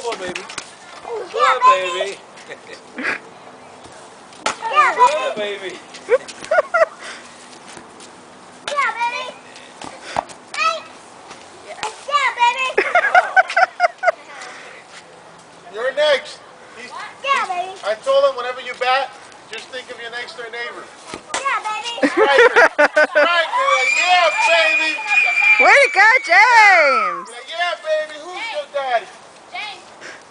ball, baby. Yeah, Good, baby. Yeah, Good, baby. baby. Yeah, baby. Hey. Yeah, baby. You're next. Yeah, baby. I told him whenever you bat, just think of your next door neighbor. Yeah, baby. Striker. Striker. Yeah, baby. Way to go, James! Yeah, baby. Who's your daddy? James,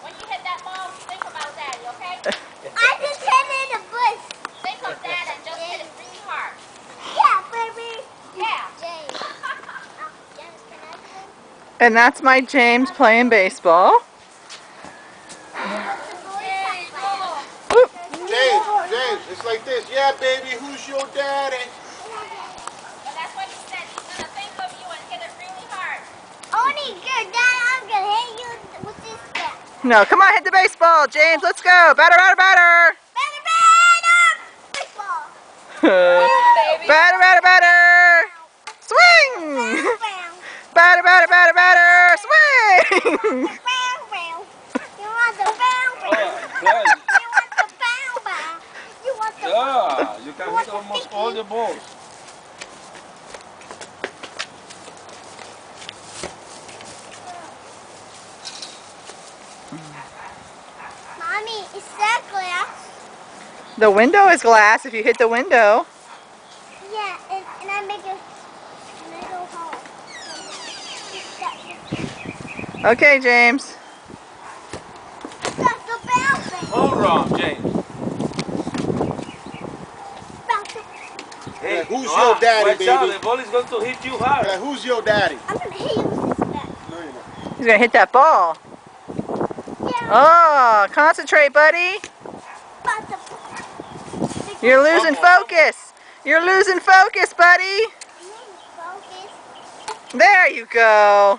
when you hit that ball, think about Daddy, okay? I just hit it in the bush. Think of Dad and just hit it really hard. Yeah, baby. Yeah. James. James, can I play? And that's my James playing baseball. Whoop. James, it's like this. Yeah, baby. Who's your daddy? But that's what he said. He's going to think of you and hit it really hard. Only good, Dad. I'm going to hit you with this bat. No, come on, hit the baseball, James. Let's go. Batter, batter, batter. Batter, batter. Baseball. Baby. Batter, batter, batter. Swing. Bow, Batter, batter, batter, batter. Swing. bow, bow. You want the bow, bow. Oh, You want the bow, bow. You want the yeah, you can hit almost all the balls. Mommy, is that glass? The window is glass if you hit the window. Yeah, and I make a little hole. Okay, James. That's the bow, bow. Home run, James. Yeah, who's Noah, your daddy, watch out, baby? the ball is going to hit you hard. Yeah, who's your daddy? I'm going to hit you with this bat. No, you're not. He's going to hit that ball. Yeah. Oh, concentrate, buddy. But the You're losing focus. You're losing focus, buddy. focus. There you go.